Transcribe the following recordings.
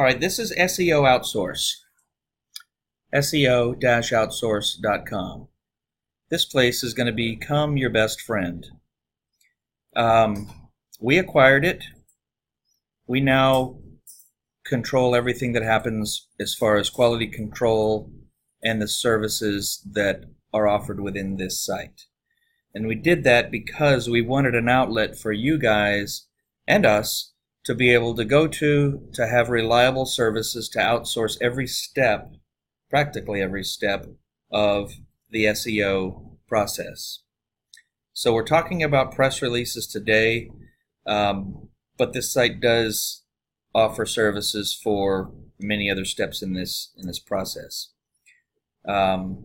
All right, this is SEO Outsource, SEO-outsource.com. This place is going to become your best friend. We acquired it. We now control everything that happens as far as quality control and the services that are offered within this site. And we did that because we wanted an outlet for you guys and us to be able to go to have reliable services, to outsource every step, practically every step of the SEO process. So we're talking about press releases today, but this site does offer services for many other steps in this process. We'll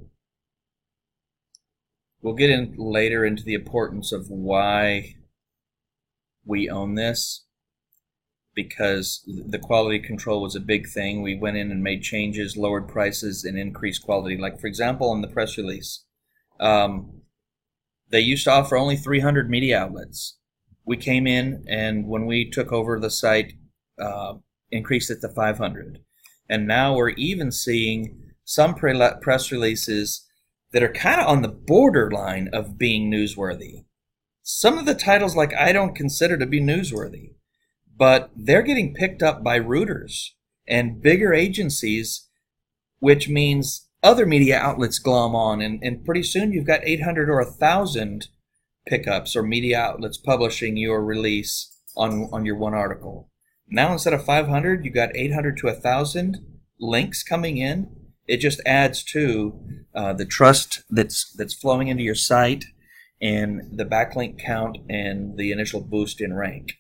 get in later into the importance of why we own this, because the quality control was a big thing. We went in and made changes, lowered prices, and increased quality. Like, for example, on the press release, they used to offer only 300 media outlets. We came in, and when we took over the site, increased it to 500. And now we're even seeing some press releases that are kind of on the borderline of being newsworthy. Some of the titles, like, I don't consider to be newsworthy, but they're getting picked up by Reuters and bigger agencies, which means other media outlets glom on, and pretty soon you've got 800 or 1,000 pickups or media outlets publishing your release on your one article. Now instead of 500, you've got 800 to 1,000 links coming in. It just adds to the trust that's flowing into your site, and the backlink count, and the initial boost in rank.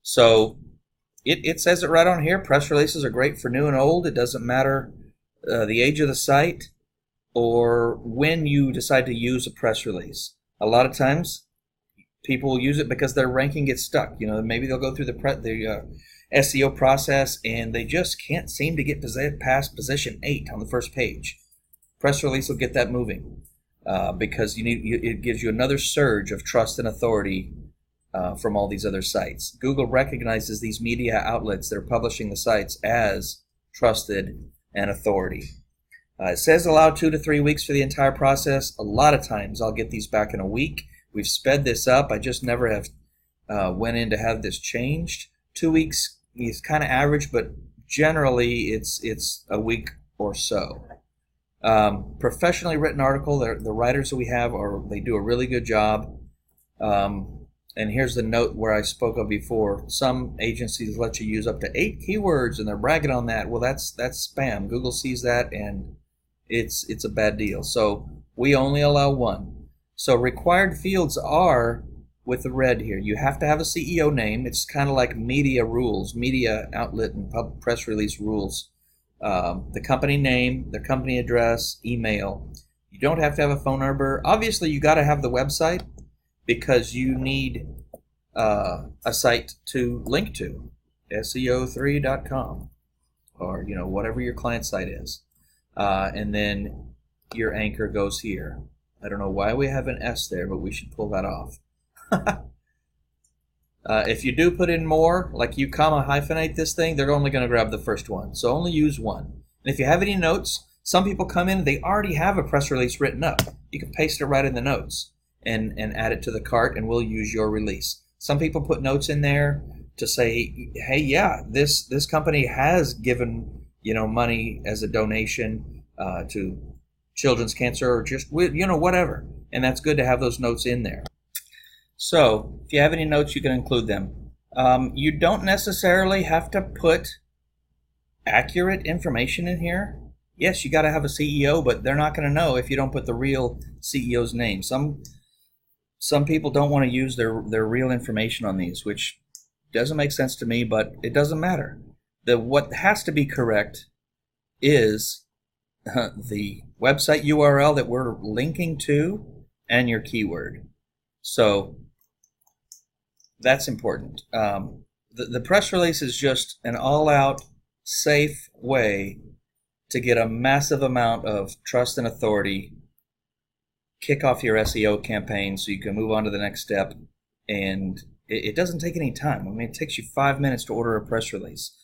So it says it right on here. Press releases are great for new and old. It doesn't matter the age of the site or when you decide to use a press release. A lot of times people will use it because their ranking gets stuck. You know, maybe they'll go through the SEO process and they just can't seem to get past position 8 on the first page. Press release will get that moving because it gives you another surge of trust and authority from all these other sites. Google recognizes these media outlets that are publishing the sites as trusted and authority. It says allow 2 to 3 weeks for the entire process. A lot of times I'll get these back in a week. We've sped this up. I just never have went in to have this changed. 2 weeks is kind of average, but generally it's a week or so. Professionally written article. The writers that we have they do a really good job. And here's the note where I spoke of before. Some agencies let you use up to 8 keywords, and they're bragging on that. Well, that's spam. Google sees that, and it's a bad deal. So we only allow 1. So required fields are with the red here. You have to have a CEO name. It's kind of like media rules, media outlet and press release rules. The company name, the company address, email. You don't have to have a phone number. Obviously, you got to have the website because you need a site to link to, SEO3.com, or whatever your client site is. And then your anchor goes here. I don't know why we have an S there, but we should pull that off. If you do put in more, like you comma hyphenate this thing, they're only going to grab the first one. So only use 1. And if you have any notes, some people come in, they already have a press release written up. You can paste it right in the notes and add it to the cart, and we'll use your release. Some people put notes in there to say, hey, yeah, this company has given money as a donation to children's cancer, or just whatever. And that's good to have those notes in there. So if you have any notes, you can include them. You don't necessarily have to put accurate information in here. Yes, you got to have a CEO, but they're not going to know if you don't put the real CEO's name. Some people don't want to use their real information on these, which doesn't make sense to me, but it doesn't matter. What has to be correct is the website URL that we're linking to and your keyword. So that's important. The press release is just an all-out, safe way to get a massive amount of trust and authority, kick off your SEO campaign so you can move on to the next step. And it doesn't take any time. I mean, it takes you 5 minutes to order a press release.